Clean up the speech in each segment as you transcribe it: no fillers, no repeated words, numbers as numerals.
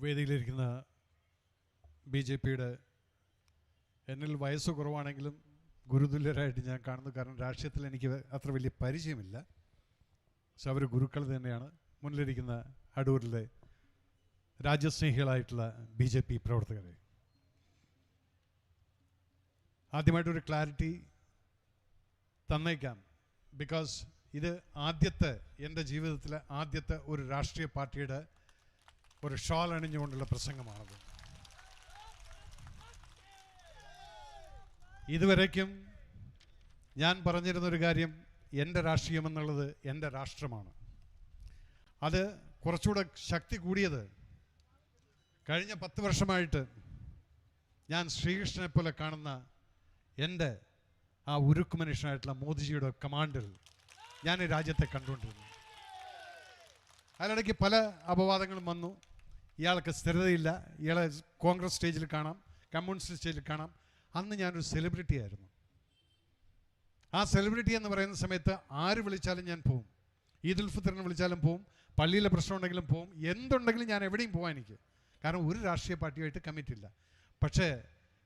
വേദിയിലിരിക്കുന്ന BJPയുടെ എന്നിൽ വയസ്സ് കുറവാണെങ്കിലും ഗുരുതുല്യരായിട്ട് ഞാൻ കാണുന്നു. കാരണം രാഷ്ട്രീയത്തിൽ എനിക്ക് അത്ര വലിയ പരിചയമില്ല. പക്ഷെ അവർ ഗുരുക്കൾ തന്നെയാണ്. മുന്നിലിരിക്കുന്ന അടൂരിലെ രാജ്യസ്നേഹികളായിട്ടുള്ള BJP പ്രവർത്തകരെ, ആദ്യമായിട്ടൊരു ക്ലാരിറ്റി തന്നേക്കാം. ബിക്കോസ് ഇത് ആദ്യത്തെ, എൻ്റെ ജീവിതത്തിലെ ആദ്യത്തെ ഒരു രാഷ്ട്രീയ പാർട്ടിയുടെ ഒരു ഷാൾ അണിഞ്ഞുകൊണ്ടുള്ള പ്രസംഗമാണത്. ഇതുവരേക്കും ഞാൻ പറഞ്ഞിരുന്നൊരു കാര്യം, എൻ്റെ രാഷ്ട്രീയം എന്നുള്ളത് എൻ്റെ രാഷ്ട്രമാണ്. അത് കുറച്ചുകൂടെ ശക്തി കൂടിയത് കഴിഞ്ഞ 10 വർഷമായിട്ട് ഞാൻ ശ്രീകൃഷ്ണനെ പോലെ കാണുന്ന എൻ്റെ ആ ഉരുക്ക് മനുഷ്യനായിട്ടുള്ള മോദിജിയുടെ കമാൻഡിൽ ഞാൻ ഈ രാജ്യത്തെ കണ്ടുകൊണ്ടിരുന്നു. അതിനിടയ്ക്ക് പല അപവാദങ്ങളും വന്നു. ഇയാൾക്ക് സ്ഥിരതയില്ല, ഇയാളെ കോൺഗ്രസ് സ്റ്റേജിൽ കാണാം, കമ്മ്യൂണിസ്റ്റ് സ്റ്റേജിൽ കാണാം. അന്ന് ഞാനൊരു സെലിബ്രിറ്റി ആയിരുന്നു. ആ സെലിബ്രിറ്റി എന്ന് പറയുന്ന സമയത്ത് ആര് വിളിച്ചാലും ഞാൻ പോവും. ഈദുൽ ഫിത്തറിന് വിളിച്ചാലും പോവും, പള്ളിയിലെ പ്രശ്നം ഉണ്ടെങ്കിലും പോവും, എന്തുണ്ടെങ്കിലും ഞാൻ എവിടെയും പോവാൻ എനിക്ക്. കാരണം ഒരു രാഷ്ട്രീയ പാർട്ടിയായിട്ട് കമ്മിറ്റ് ഇല്ല. പക്ഷേ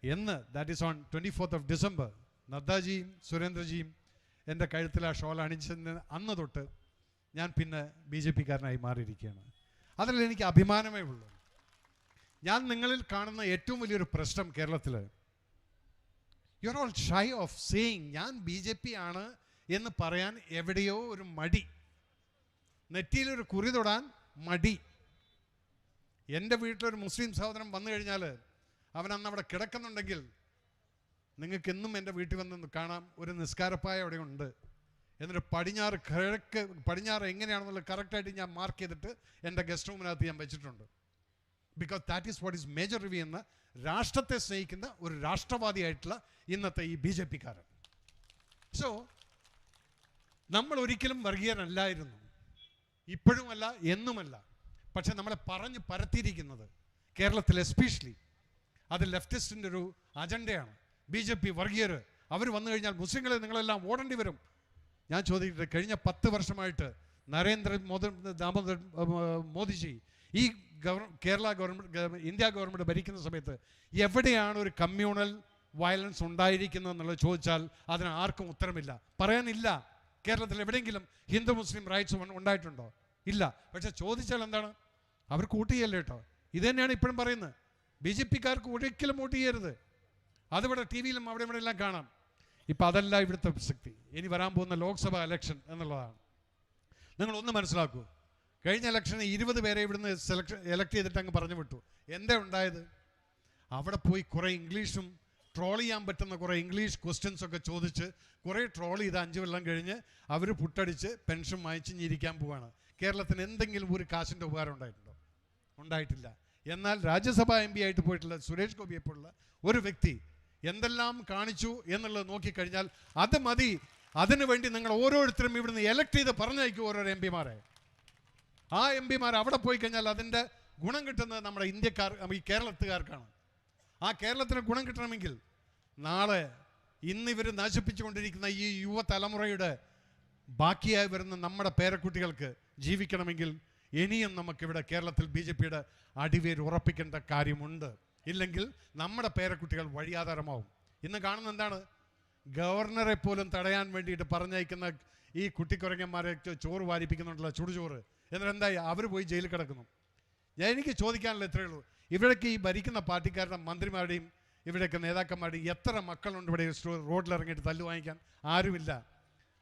എന്ന് that is on 24th December നദ്ദാജിയും സുരേന്ദ്രജിയും എൻ്റെ കഴുത്തിൽ ആ ഷോൾ അണിച്ചതിന് അന്ന് തൊട്ട് ഞാൻ പിന്നെ BJPക്കാരനായി മാറിയിരിക്കുകയാണ്. അതിൽ എനിക്ക് അഭിമാനമേ ഉള്ളൂ. ഞാൻ നിങ്ങളിൽ കാണുന്ന ഏറ്റവും വലിയൊരു പ്രശ്നം കേരളത്തിൽ, you are all shy of saying ഞാൻ BJP ആണ് എന്ന് പറയാൻ എവിടെയോ ഒരു മടി, നെറ്റിയിലൊരു കുറി തൊടാൻ മടി. എൻ്റെ വീട്ടിലൊരു മുസ്ലിം സഹോദരൻ വന്നു കഴിഞ്ഞാൽ അവൻ അന്ന് അവിടെ കിടക്കുന്നുണ്ടെങ്കിൽ നിങ്ങൾക്ക് എന്നും എൻ്റെ വീട്ടിൽ വന്ന് കാണാം, ഒരു നിസ്കാരപ്പായ അവിടെ ഉണ്ട്. എന്നിട്ട് പടിഞ്ഞാറ് എങ്ങനെയാണെന്നുള്ളത് കറക്റ്റായിട്ട് ഞാൻ മാർക്ക് ചെയ്തിട്ട് എൻ്റെ ഗസ്റ്റ് റൂമിനകത്ത് ഞാൻ വെച്ചിട്ടുണ്ട്. Because that is what is major review എന്ന രാഷ്ട്രത്തെ സ്നേഹിക്കുന്ന ഒരു രാഷ്ട്രവാദിയായിട്ടുള്ള ഇന്നത്തെ ഈ BJPക്കാരൻ. സോ നമ്മൾ ഒരിക്കലും വർഗീയരല്ലായിരുന്നു, ഇപ്പോഴുമല്ല, എന്നുമല്ല. പക്ഷെ നമ്മളെ പറഞ്ഞ് പരത്തിയിരിക്കുന്നത് കേരളത്തിൽ എസ്പെഷ്യലി അത് ലെഫ്റ്റിസ്റ്റിൻ്റെ ഒരു അജണ്ടയാണ്. BJP വർഗീയർ, അവർ വന്നു കഴിഞ്ഞാൽ മുസ്ലിങ്ങളെ നിങ്ങളെല്ലാം ഓടേണ്ടി വരും. ഞാൻ ചോദിക്കട്ടെ, കഴിഞ്ഞ 10 വർഷമായിട്ട് ദാമോദർ മോദിജി ഈ കേരള ഗവൺമെൻറ്, ഇന്ത്യ ഗവൺമെൻറ് ഭരിക്കുന്ന സമയത്ത് എവിടെയാണ് ഒരു കമ്മ്യൂണൽ വയലൻസ് ഉണ്ടായിരിക്കുന്നത് എന്നുള്ളത് ചോദിച്ചാൽ അതിന് ആർക്കും ഉത്തരമില്ല, പറയാനില്ല. കേരളത്തിൽ എവിടെയെങ്കിലും ഹിന്ദു മുസ്ലിം റൈറ്റ്സ് ഉണ്ടായിട്ടുണ്ടോ? ഇല്ല. പക്ഷെ ചോദിച്ചാൽ എന്താണ്, അവർ വോട്ട് ചെയ്യല്ലേ കേട്ടോ. ഇത് തന്നെയാണ് ഇപ്പോഴും പറയുന്നത്. BJPക്കാർക്ക് ഒരിക്കലും വോട്ട് ചെയ്യരുത്. അതിവിടെ TV യിലും അവിടെ ഇവിടെ എല്ലാം കാണാം. ഇപ്പം അതല്ല ഇവിടുത്തെ പ്രസക്തി. ഇനി വരാൻ പോകുന്ന ലോക്സഭ ഇലക്ഷൻ എന്നുള്ളതാണ്. നിങ്ങളൊന്ന് മനസ്സിലാക്കൂ, കഴിഞ്ഞ ഇലക്ഷന് 20 പേരെ ഇവിടുന്ന് എലക്ട് ചെയ്തിട്ട് അങ്ങ് പറഞ്ഞു വിട്ടു. എന്താ ഉണ്ടായത്? അവിടെ പോയി കുറേ ഇംഗ്ലീഷും ട്രോൾ ചെയ്യാൻ പറ്റുന്ന കുറേ ഇംഗ്ലീഷ് ക്വസ്റ്റ്യൻസൊക്കെ ചോദിച്ച് കുറേ ട്രോൾ ചെയ്ത് 5 കൊല്ലം കഴിഞ്ഞ് അവർ പുട്ടടിച്ച് പെൻഷൻ വാങ്ങിച്ചിരിക്കാൻ പോവാണ്. കേരളത്തിന് എന്തെങ്കിലും ഒരു കാശിൻ്റെ ഉപകാരം ഉണ്ടായിട്ടുണ്ടോ? ഉണ്ടായിട്ടില്ല. എന്നാൽ രാജ്യസഭാ MP ആയിട്ട് പോയിട്ടുള്ള സുരേഷ് ഗോപിയെപ്പോലുള്ള ഒരു വ്യക്തി എന്തെല്ലാം കാണിച്ചു എന്നുള്ളത് നോക്കിക്കഴിഞ്ഞാൽ അത് മതി. അതിനുവേണ്ടി നിങ്ങൾ ഓരോരുത്തരും ഇവിടുന്ന് എലക്ട് ചെയ്ത് പറഞ്ഞയക്കും ഓരോരോ MP മാരെ. ആ MP മാർ അവിടെ പോയി കഴിഞ്ഞാൽ അതിൻ്റെ ഗുണം കിട്ടുന്നത് നമ്മുടെ ഇന്ത്യക്കാർ, ഈ കേരളത്തുകാർക്കാണ്. ആ കേരളത്തിന് ഗുണം കിട്ടണമെങ്കിൽ നാളെ ഇന്നിവർ നശിപ്പിച്ചുകൊണ്ടിരിക്കുന്ന ഈ യുവതലമുറയുടെ ബാക്കിയായി വരുന്ന നമ്മുടെ പേരക്കുട്ടികൾക്ക് ജീവിക്കണമെങ്കിൽ ഇനിയും നമുക്കിവിടെ കേരളത്തിൽ BJPയുടെ അടിവേര് ഉറപ്പിക്കേണ്ട കാര്യമുണ്ട്. ഇല്ലെങ്കിൽ നമ്മുടെ പേരക്കുട്ടികൾ വഴിയാധാരമാവും. ഇന്ന് കാണുന്ന എന്താണ്, ഗവർണറെ പോലും തടയാൻ വേണ്ടിയിട്ട് പറഞ്ഞയക്കുന്ന ഈ കുട്ടിക്കുരങ്ങന്മാരെ ചോറ് വാരിപ്പിക്കുന്നുണ്ടല്ലോ, ചുടുചോറ്. എന്നിട്ട് എന്തായി? അവർ പോയി ജയിലിൽ കിടക്കുന്നു. എനിക്ക് ചോദിക്കാനുള്ള ഇത്രയേ ഉള്ളൂ, ഇവിടേക്ക് ഈ ഭരിക്കുന്ന പാർട്ടിക്കാരുടെ മന്ത്രിമാരുടെയും ഇവിടെയൊക്കെ നേതാക്കന്മാരുടെയും എത്ര മക്കളുണ്ട് ഇവിടെ റോഡിലിറങ്ങിയിട്ട് തല്ലു വാങ്ങിക്കാൻ? ആരുമില്ല.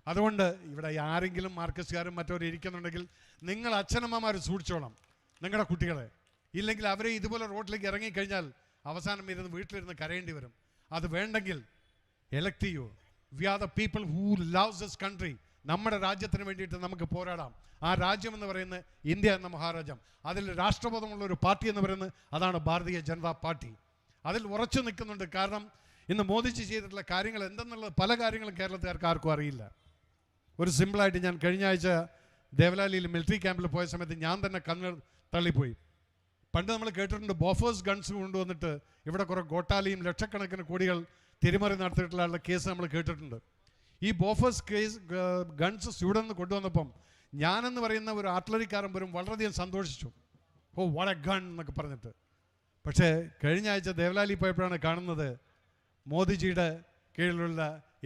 അതുകൊണ്ട് ഇവിടെ ആരെങ്കിലും മാർക്സിസ്റ്റുകാരും മറ്റവരും ഇരിക്കുന്നുണ്ടെങ്കിൽ നിങ്ങൾ അച്ഛനമ്മമാർ സൂക്ഷിച്ചോളാം നിങ്ങളുടെ കുട്ടികളെ. ഇല്ലെങ്കിൽ അവരെ ഇതുപോലെ റോഡിലേക്ക് ഇറങ്ങിക്കഴിഞ്ഞാൽ അവസാനം വീട്ടിലിരുന്ന് കരയേണ്ടി വരും. അത് വേണ്ടെങ്കിൽ എലക്ട് ചെയ്യൂ. We are the people who loves this country. നമ്മുടെ രാജ്യത്തിന് വേണ്ടിയിട്ട് നമുക്ക് പോരാടാം. ആ രാജ്യം എന്ന് പറയുന്നത് ഇന്ത്യ എന്ന മഹാരാജ്യം. അതിൽ രാഷ്ട്രബോധമുള്ള ഒരു പാർട്ടി എന്ന് പറയുന്നത് അതാണ് ഭാരതീയ ജനതാ പാർട്ടി. അതിൽ ഉറച്ചു നിൽക്കുന്നുണ്ട്. കാരണം ഇന്ന് മോദിജി ചെയ്തിട്ടുള്ള കാര്യങ്ങൾ എന്തെന്നുള്ളത് പല കാര്യങ്ങളും കേരളത്തുകാർക്ക് ആർക്കും അറിയില്ല. ഒരു സിമ്പിളായിട്ട്, ഞാൻ കഴിഞ്ഞ ആഴ്ച ദേവലാലിയിൽ മിലിറ്ററി ക്യാമ്പിൽ പോയ സമയത്ത് ഞാൻ തന്നെ കണ്ണ് തള്ളിപ്പോയി. പണ്ട് നമ്മൾ കേട്ടിട്ടുണ്ട് ബോഫേഴ്സ് ഗൺസ് കൊണ്ടുവന്നിട്ട് ഇവിടെ കുറേ ഗോട്ടാലിയും ലക്ഷക്കണക്കിന് കോടികൾ തിരിമറി നടത്തിയിട്ടുള്ള കേസ് നമ്മൾ കേട്ടിട്ടുണ്ട്. ഈ ബോഫേഴ്സ് ഗൺസ് സ്വീഡനിൽ നിന്ന് കൊണ്ടുവന്നപ്പം ഞാനെന്ന് പറയുന്ന ഒരു ആർട്ടിലറിക്കാരൻ പോലും വളരെയധികം സന്തോഷിച്ചു. ഓ വാട്ട് എ ഗൺ എന്നൊക്കെ പറഞ്ഞിട്ട്. പക്ഷേ കഴിഞ്ഞ ആഴ്ച ദേവലാലി പോയപ്പോഴാണ് കാണുന്നത് മോദിജിയുടെ കീഴിലുള്ള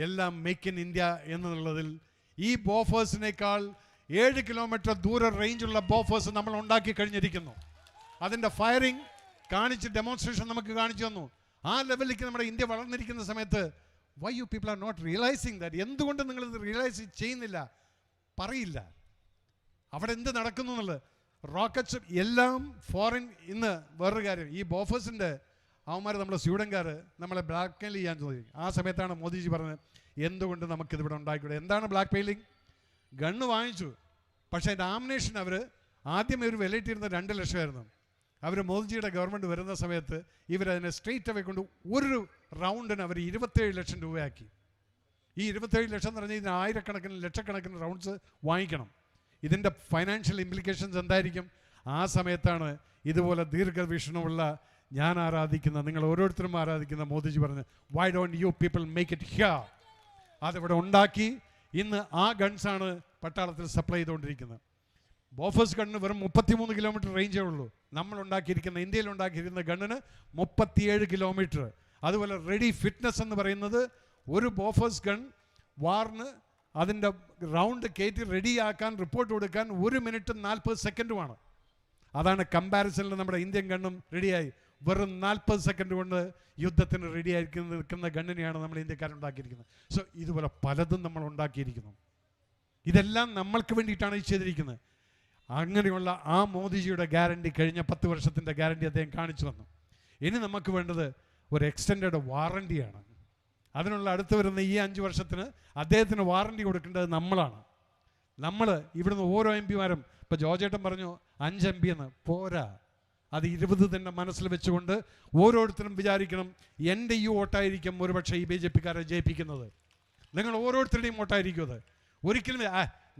എല്ലാം മേക്ക് ഇൻ ഇന്ത്യ എന്നുള്ളതിൽ ഈ ബോഫേഴ്സിനേക്കാൾ 7 കിലോമീറ്റർ ദൂര റേഞ്ചുള്ള ബോഫേഴ്സ് നമ്മൾ ഉണ്ടാക്കി കഴിഞ്ഞിരിക്കുന്നു. അതിൻ്റെ ഫയറിംഗ് കാണിച്ച് ഡെമോൺസ്ട്രേഷൻ നമുക്ക് കാണിച്ചു തന്നു. ആ ലെവലിലേക്ക് നമ്മുടെ ഇന്ത്യ വളർന്നിരിക്കുന്ന സമയത്ത് why you people are not realising that? എന്തുകൊണ്ട് നിങ്ങളിത് റിയലൈസ് ചെയ്യുന്നില്ല, പറയില്ല അവിടെ എന്ത് നടക്കുന്നു എന്നുള്ളത്. റോക്കറ്റ്സ് എല്ലാം ഫോറിൻ. ഇന്ന് വേറൊരു കാര്യം, ഈ ബോഫേഴ്സിൻ്റെ അവന്മാർ നമ്മളെ സ്വീഡൻകാർ നമ്മളെ ബ്ലാക്ക് മെയിൽ ചെയ്യാൻ ചോദിക്കും. ആ സമയത്താണ് മോദിജി പറഞ്ഞത് എന്തുകൊണ്ട് നമുക്കിതിവിടെ ഉണ്ടാക്കിക്കൂടെ. എന്താണ് ബ്ലാക്ക് മെയിലിംഗ്? ഗണ്ണ് വാങ്ങിച്ചു, പക്ഷേ അതിൻ്റെ ആമിനേഷൻ അവർ ആദ്യമേ ഒരു വിലയിട്ടിരുന്ന 2 ലക്ഷമായിരുന്നു. അവർ മോദിജിയുടെ ഗവൺമെൻറ് വരുന്ന സമയത്ത് ഇവരതിനെ സ്ട്രെയിറ്റ് അവേ കൊണ്ട് ഒരു റൗണ്ടിന് അവർ 27 ലക്ഷം രൂപയാക്കി. ഈ 27 ലക്ഷം എന്ന് പറഞ്ഞാൽ ഇതിന് ആയിരക്കണക്കിന് ലക്ഷക്കണക്കിന് റൗണ്ട്സ് വാങ്ങിക്കണം. ഇതിൻ്റെ ഫൈനാൻഷ്യൽ ഇംപ്ലിക്കേഷൻസ് എന്തായിരിക്കും? ആ സമയത്താണ് ഇതുപോലെ ദീർഘവീക്ഷണമുള്ള ഞാൻ ആരാധിക്കുന്ന, നിങ്ങൾ ഓരോരുത്തരും ആരാധിക്കുന്ന മോദിജി പറഞ്ഞ് why don't you people make it here? അതിവിടെ ഉണ്ടാക്കി ഇന്ന് ആ ഗൺസാണ് പട്ടാളത്തിൽ സപ്ലൈ ചെയ്തുകൊണ്ടിരിക്കുന്നത്. ബോഫേഴ്സ് ഗണ്ണിന് വെറും 33 കിലോമീറ്റർ റേഞ്ചേ ഉള്ളൂ. ഇന്ത്യയിൽ ഉണ്ടാക്കിയിരിക്കുന്ന ഗണ്ണിന് 37 കിലോമീറ്റർ. അതുപോലെ റെഡി ഫിറ്റ്നസ് എന്ന് പറയുന്നത് ഒരു ബോഫേഴ്സ് ഗൺ വാറിന് അതിൻ്റെ റൗണ്ട് കയറ്റി റെഡിയാക്കാൻ റിപ്പോർട്ട് കൊടുക്കാൻ 1 മിനിറ്റ് 40 സെക്കൻഡുമാണ്. അതാണ് കമ്പാരിസണിൽ നമ്മുടെ ഇന്ത്യൻ ഗണ്ണും റെഡിയായി വെറും 40 സെക്കൻഡ് കൊണ്ട് യുദ്ധത്തിന് റെഡിയായിരിക്കുന്ന നിൽക്കുന്ന ഗണ്ണിനെയാണ് നമ്മൾ ഇന്ത്യക്കാരുണ്ടാക്കിയിരിക്കുന്നത്. സോ ഇതുപോലെ പലതും നമ്മൾ ഉണ്ടാക്കിയിരിക്കുന്നു. ഇതെല്ലാം നമ്മൾക്ക് വേണ്ടിയിട്ടാണ് ഈ ചെയ്തിരിക്കുന്നത്. അങ്ങനെയുള്ള ആ മോദിജിയുടെ ഗ്യാരണ്ടി, കഴിഞ്ഞ 10 വർഷത്തിൻ്റെ ഗ്യാരണ്ടി അദ്ദേഹം കാണിച്ചു തന്നു. ഇനി നമുക്ക് വേണ്ടത് ഒരു എക്സ്റ്റൻഡഡ് വാറണ്ടിയാണ്. അതിനുള്ള അടുത്ത് വരുന്ന ഈ 5 വർഷത്തിന് അദ്ദേഹത്തിന് വാറണ്ടി കൊടുക്കേണ്ടത് നമ്മളാണ്. നമ്മൾ ഇവിടുന്ന് ഓരോ എം പിമാരും, ഇപ്പോൾ ജോർജേട്ടൻ പറഞ്ഞു 5 MP എന്ന് പോരാ, അത് 20 തന്നെ മനസ്സിൽ വെച്ചുകൊണ്ട് ഓരോരുത്തരും വിചാരിക്കണം എൻ്റെ ഈ വോട്ടായിരിക്കും ഒരുപക്ഷെ ഈ BJP-ക്കാരെ ജയിപ്പിക്കുന്നത്. നിങ്ങൾ ഓരോരുത്തരുടെയും വോട്ടായിരിക്കും അത്. ഒരിക്കലും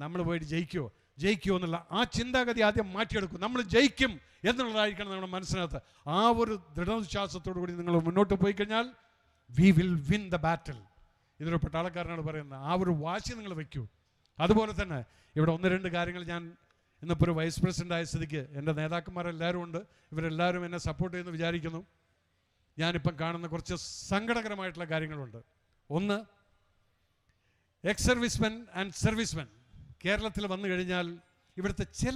നമ്മൾ പോയിട്ട് ജയിക്കുമോ എന്നുള്ള ആ ചിന്താഗതി ആദ്യം മാറ്റിയെടുക്കും. നമ്മൾ ജയിക്കും എന്നുള്ളതായിരിക്കണം നമ്മുടെ മനസ്സിനകത്ത്. ആ ഒരു ദൃഢവിശ്വാസത്തോടു കൂടി നിങ്ങൾ മുന്നോട്ട് പോയി കഴിഞ്ഞാൽ we will win the battle. ഇതൊരു പട്ടാളക്കാരനോട് പറയുന്നത്. ആ ഒരു വാശി നിങ്ങൾ വയ്ക്കൂ. അതുപോലെ തന്നെ ഇവിടെ 1-2 കാര്യങ്ങൾ ഞാൻ ഇന്നിപ്പോൾ ഒരു വൈസ് പ്രസിഡൻ്റ് ആയ സ്ഥിതിക്ക് എൻ്റെ നേതാക്കന്മാരെല്ലാവരും ഉണ്ട്, ഇവരെല്ലാവരും എന്നെ സപ്പോർട്ട് ചെയ്യുമെന്ന് വിചാരിക്കുന്നു. ഞാനിപ്പം കാണുന്ന കുറച്ച് സങ്കടകരമായിട്ടുള്ള കാര്യങ്ങളുണ്ട്. ഒന്ന്, എക്സ് സർവീസ്മെൻ ആൻഡ് സർവീസ്മെൻ കേരളത്തിൽ വന്നു കഴിഞ്ഞാൽ ഇവിടുത്തെ ചില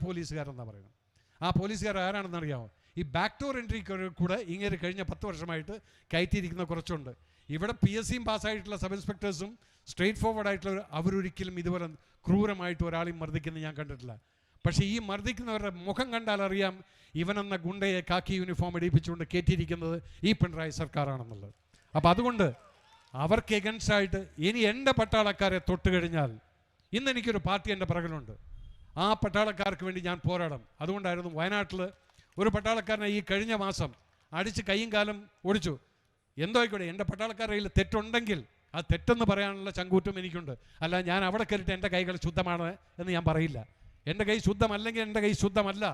പോലീസുകാരെന്നാണ് പറയുന്നത്. ആ പോലീസുകാർ ആരാണെന്നറിയാമോ? ഈ ബാക്ക് ഡോർ എൻട്രി കൂടെ ഇങ്ങനെ കഴിഞ്ഞ 10 വർഷമായിട്ട് കയറ്റിയിരിക്കുന്ന കുറച്ചുണ്ട്. ഇവിടെ PSCയും പാസ്സായിട്ടുള്ള സബ് ഇൻസ്പെക്ടേഴ്സും സ്ട്രെയിറ്റ് ഫോർവേഡ് ആയിട്ടുള്ള അവരൊരിക്കലും ഇതുപോലെ ക്രൂരമായിട്ട് ഒരാളെയും മർദ്ദിക്കുന്നത് ഞാൻ കണ്ടിട്ടില്ല. പക്ഷേ ഈ മർദ്ദിക്കുന്നവരുടെ മുഖം കണ്ടാൽ അറിയാം ഇവനെന്ന ഗുണ്ടയെ കാക്കി യൂണിഫോം ഇടിപ്പിച്ചുകൊണ്ട് കയറ്റിയിരിക്കുന്നത് ഈ പിണറായി സർക്കാരാണെന്നുള്ളത്. അപ്പം അതുകൊണ്ട് അവർക്ക് എഗൻസ്റ്റായിട്ട് ഇനി എൻ്റെ പട്ടാളക്കാരെ തൊട്ട് കഴിഞ്ഞാൽ, ഇന്ന് എനിക്കൊരു പാർട്ടി എൻ്റെ പിറകിലുണ്ട്, ആ പട്ടാളക്കാർക്ക് വേണ്ടി ഞാൻ പോരാടും. അതുകൊണ്ടായിരുന്നു വയനാട്ടിൽ ഒരു പട്ടാളക്കാരനെ ഈ കഴിഞ്ഞ മാസം അടിച്ച് കൈയും കാലും ഒടിച്ചു. എന്തോ ആയിക്കോട്ടെ, എൻ്റെ പട്ടാളക്കാരുടെ കയ്യിൽ തെറ്റുണ്ടെങ്കിൽ ആ തെറ്റെന്ന് പറയാനുള്ള ചങ്കൂറ്റം എനിക്കുണ്ട്. അല്ല ഞാൻ അവിടെ കയറിയിട്ട് എൻ്റെ കൈകൾ ശുദ്ധമാണ് എന്ന് ഞാൻ പറയില്ല. എൻ്റെ കൈ ശുദ്ധമല്ലെങ്കിൽ എൻ്റെ കൈ ശുദ്ധമല്ല.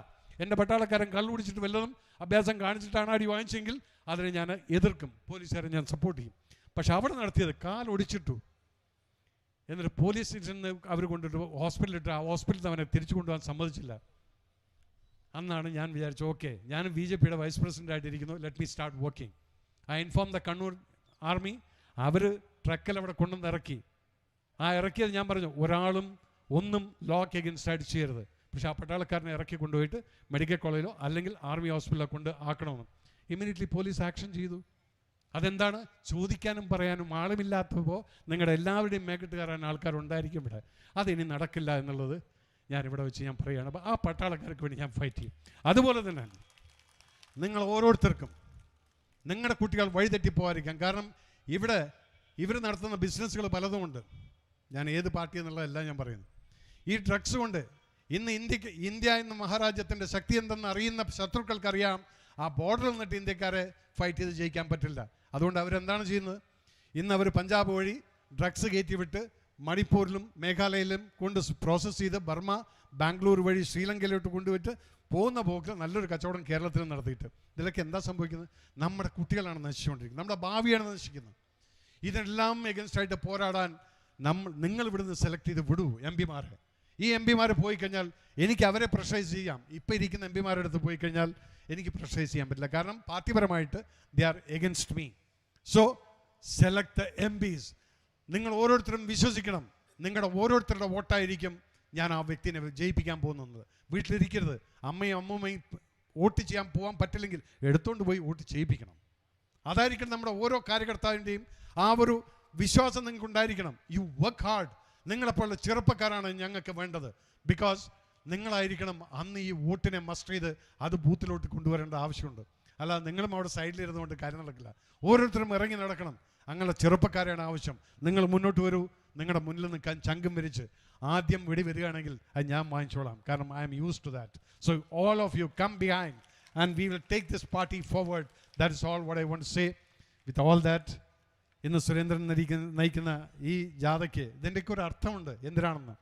എൻ്റെ പട്ടാളക്കാരൻ കള്ളു കുടിച്ചിട്ട് വല്ലതും അഭ്യാസം കാണിച്ചിട്ടാണ് അടി വാങ്ങിച്ചെങ്കിൽ അതിനെ ഞാൻ എതിർക്കും, പോലീസുകാരെ ഞാൻ സപ്പോർട്ട് ചെയ്യും. പക്ഷെ അവിടെ നടത്തിയത് കാലൊടിച്ചിട്ടു, എന്നിട്ട് പോലീസ് സ്റ്റേഷനിൽ അവർ കൊണ്ടിട്ട് ഹോസ്പിറ്റലിലിട്ട് ആ ഹോസ്പിറ്റലിൽ അവനെ തിരിച്ചു കൊണ്ടുപോകാൻ സമ്മതിച്ചില്ല. അന്നാണ് ഞാൻ വിചാരിച്ചു ഓക്കെ, ഞാൻ BJP-യുടെ വൈസ് പ്രസിഡൻ്റ് ആയിട്ടിരിക്കുന്നു, let me start working. I inform the Kannur army. അവർ ട്രക്കിൽ അവിടെ കൊണ്ടുവന്ന് ഇറക്കി. ആ ഇറക്കിയത് ഞാൻ പറഞ്ഞു ഒരാളും ഒന്നും ലോക്ക് എഗൻസ്റ്റ് ആയിട്ട് ചെയ്യരുത്. പക്ഷേ ആ പട്ടാളക്കാരനെ ഇറക്കി കൊണ്ടുപോയിട്ട് മെഡിക്കൽ കോളേജിലോ അല്ലെങ്കിൽ ആർമി ഹോസ്പിറ്റലിലോ കൊണ്ട് ആക്കണമെന്ന് ഇമ്മീഡിയറ്റ്ലി പോലീസ് ആക്ഷൻ ചെയ്തു. അതെന്താണ്? ചോദിക്കാനും പറയാനും ആളുമില്ലാത്തപ്പോൾ നിങ്ങളുടെ എല്ലാവരുടെയും മേക്കിട്ട് കയറാൻ ആൾക്കാരുണ്ടായിരിക്കും ഇവിടെ. അതിനി നടക്കില്ല എന്നുള്ളത് ഞാനിവിടെ വെച്ച് ഞാൻ പറയുകയാണ്. അപ്പോൾ ആ പട്ടാളക്കാർക്ക് വേണ്ടി ഞാൻ ഫൈറ്റ് ചെയ്യും. അതുപോലെ തന്നെ നിങ്ങൾ ഓരോരുത്തർക്കും നിങ്ങളുടെ കുട്ടികൾ വഴിതെറ്റിപ്പോകാതിരിക്കാം. കാരണം ഇവർ നടത്തുന്ന ബിസിനസ്സുകൾ പലതുമുണ്ട്. ഞാൻ ഏത് പാർട്ടി എന്നുള്ളതല്ല ഞാൻ പറയുന്നു. ഈ ഡ്രഗ്സ് കൊണ്ട് ഇന്ന് ഇന്ത്യ എന്ന മഹാരാജ്യത്തിൻ്റെ ശക്തി എന്തെന്ന് അറിയുന്ന ശത്രുക്കൾക്കറിയാം ആ ബോർഡറിൽ നിന്നിട്ട് ഇന്ത്യക്കാരെ ഫൈറ്റ് ചെയ്ത് ജയിക്കാൻ പറ്റില്ല. അതുകൊണ്ട് അവരെന്താണ് ചെയ്യുന്നത്? ഇന്ന് അവർ പഞ്ചാബ് വഴി ഡ്രഗ്സ് കയറ്റിവിട്ട് മണിപ്പൂരിലും മേഘാലയയിലും കൊണ്ട് പ്രോസസ്സ് ചെയ്ത് ബർമ, ബാംഗ്ലൂർ വഴി ശ്രീലങ്കയിലോട്ട് കൊണ്ടുപോയിട്ട് പോകുന്ന പോക്ക് നല്ലൊരു കച്ചവടം കേരളത്തിൽ നടത്തിയിട്ട് ഇതിലൊക്കെ എന്താ സംഭവിക്കുന്നത്? നമ്മുടെ കുട്ടികളാണ് നശിച്ചുകൊണ്ടിരിക്കുന്നത്, നമ്മുടെ ഭാവിയാണ് നശിക്കുന്നത്. ഇതെല്ലാം എഗൻസ്റ്റായിട്ട് പോരാടാൻ നിങ്ങൾ ഇവിടുന്ന് സെലക്ട് ചെയ്ത് വിടൂ MP-മാരെ. ഈ എം പിമാർ പോയി കഴിഞ്ഞാൽ എനിക്ക് അവരെ പ്രഷറൈസ് ചെയ്യാം. ഇപ്പോൾ ഇരിക്കുന്ന എം പിമാരുടെ അടുത്ത് പോയി കഴിഞ്ഞാൽ എനിക്ക് പ്രഷറൈസ് ചെയ്യാൻ പറ്റില്ല, കാരണം പാർട്ടിപരമായിട്ട് they are against me. So select the MPs. നിങ്ങൾ ഓരോരുത്തരും വിശ്വസിക്കണം, നിങ്ങളുടെ ഓരോരുത്തരുടെ വോട്ടായിരിക്കും ഞാൻ ആ വ്യക്തിനെ ജയിപ്പിക്കാൻ പോകുന്നത്. വീട്ടിലിരിക്കരുത്. അമ്മയും വോട്ട് ചെയ്യാൻ പോകാൻ പറ്റില്ലെങ്കിൽ എടുത്തുകൊണ്ട് പോയി വോട്ട് ചെയ്യിപ്പിക്കണം. അതായിരിക്കണം നമ്മുടെ ഓരോ കാര്യകർത്താവിൻ്റെയും ആ ഒരു വിശ്വാസം നിങ്ങൾക്ക് ഉണ്ടായിരിക്കണം. You work hard. നിങ്ങളെപ്പോലുള്ള ചെറുപ്പക്കാരാണ് ഞങ്ങൾക്ക് വേണ്ടത്. ബിക്കോസ് നിങ്ങളായിരിക്കണം അന്ന് ഈ വോട്ടിനെ മസ്റ്റർ ചെയ്ത് അത് ബൂത്തിലോട്ട് കൊണ്ടുവരേണ്ട ആവശ്യമുണ്ട്. അല്ലാതെ നിങ്ങളും അവിടെ സൈഡിലിരുന്നുകൊണ്ട് കാര്യം നടക്കില്ല. ഓരോരുത്തരും ഇറങ്ങി നടക്കണം. അങ്ങനെ ചെറുപ്പക്കാരെയാണ് ആവശ്യം. നിങ്ങൾ മുന്നോട്ട് വരൂ. നിങ്ങളുടെ മുന്നിൽ നിൽക്കാൻ ചങ്കും വരിച്ച് ആദ്യം വരികയാണെങ്കിൽ അത് ഞാൻ വാങ്ങിച്ചോളാം, കാരണം I am use to that. So all of you come behind and we will take this party forward. That is all what I want to say. With all that, ഇന്ന് സുരേന്ദ്രൻ നയിക്കുന്ന ഈ ജാഥയ്ക്ക് ഇതിൻ്റെയൊക്കെ ഒരു അർത്ഥമുണ്ട് എന്തിനാണെന്ന്.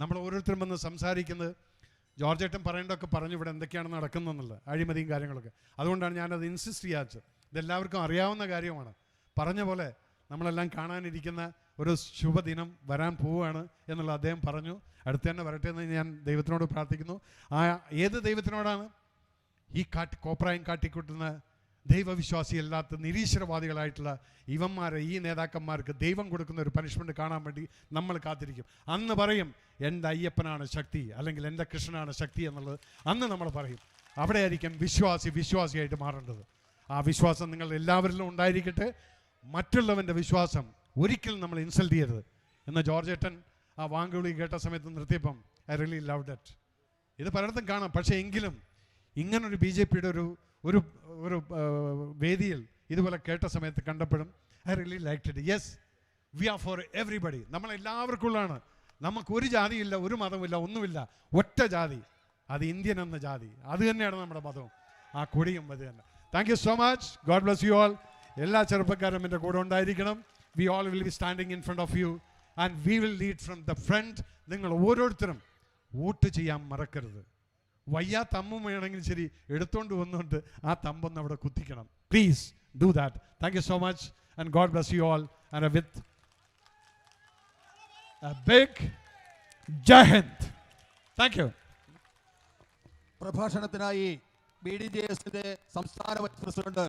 നമ്മൾ ഓരോരുത്തരും വന്ന് സംസാരിക്കുന്നത് ജോർജേട്ടൻ പറയേണ്ടതൊക്കെ പറഞ്ഞു ഇവിടെ എന്തൊക്കെയാണ് നടക്കുന്നതെന്നുള്ളത്, അഴിമതിയും കാര്യങ്ങളൊക്കെ. അതുകൊണ്ടാണ് ഞാനത് ഇൻസിസ്റ്റ് ചെയ്യാത്തത്. ഇതെല്ലാവർക്കും അറിയാവുന്ന കാര്യമാണ്. പറഞ്ഞ പോലെ നമ്മളെല്ലാം കാണാനിരിക്കുന്ന ഒരു ശുഭദിനം വരാൻ പോവുകയാണ് എന്നുള്ള അദ്ദേഹം പറഞ്ഞു. അടുത്ത് തന്നെ വരട്ടെ എന്ന് ഞാൻ ദൈവത്തിനോട് പ്രാർത്ഥിക്കുന്നു. ഏത് ദൈവത്തിനോടാണ്? ഈ കോപ്രായം കാട്ടിക്കൂട്ടുന്ന ദൈവവിശ്വാസിയല്ലാത്ത നിരീശ്വരവാദികളായിട്ടുള്ള ഇവന്മാരെ, ഈ നേതാക്കന്മാർക്ക് ദൈവം കൊടുക്കുന്ന ഒരു പനിഷ്മെൻറ്റ് കാണാൻ വേണ്ടി നമ്മൾ കാത്തിരിക്കും. അന്ന് പറയും എൻ്റെ അയ്യപ്പനാണ് ശക്തി, അല്ലെങ്കിൽ എൻ്റെ കൃഷ്ണനാണ് ശക്തി എന്നുള്ളത് അന്ന് നമ്മൾ പറയും. അവിടെയായിരിക്കും വിശ്വാസിയായിട്ട് മാറേണ്ടത്. ആ വിശ്വാസം നിങ്ങൾ എല്ലാവരിലും ഉണ്ടായിരിക്കട്ടെ. മറ്റുള്ളവൻ്റെ വിശ്വാസം ഒരിക്കലും നമ്മൾ ഇൻസൾട്ട് ചെയ്യരുത് എന്ന് ജോർജേട്ടൻ ആ വാങ്കുവിളി കേട്ട സമയത്ത് നിർത്തിയപ്പം ഐ റിയലി ലവ് ദാറ്റ്. ഇത് പലയിടത്തും കാണാം. പക്ഷേ എങ്കിലും ഇങ്ങനൊരു BJPയുടെ ഒരു വേദിയിൽ ഇതുപോലെ കേട്ട സമയത്ത് കണ്ടപ്പോഴും I really liked it. Yes, we are for everybody. നമ്മളെല്ലാവർക്കുള്ളതാണ്. നമുക്കൊരു ജാതിയില്ല, ഒരു മതമില്ല, ഒന്നുമില്ല. ഒറ്റ ജാതി, അത് ഇന്ത്യൻ എന്ന ജാതി. അത് തന്നെയാണ് നമ്മുടെ മതവും ആ കൊടിയും അത് തന്നെ. Thank you so much. God bless you all. എല്ലാ ചെറുപ്പക്കാരും എൻ്റെ കൂടെ ഉണ്ടായിരിക്കണം. We all will be standing in front of you and we will lead from the front. നിങ്ങൾ ഓരോരുത്തരും വോട്ട് ചെയ്യാൻ മറക്കരുത്. വയ്യാത്ത അമ്മൂമ്മയാണെങ്കിൽ ശരി, എടുത്തോണ്ട് വന്നുകൊണ്ട് ആ തമ്പൊന്ന് അവിടെ കുത്തിക്കണം. Please do that. Thank you so much and God bless you all and with a big Jai Hind. Thank you. പ്രഭാഷണത്തിനായി BDJS സംസ്ഥാന വൈസ് പ്രസിഡന്റ്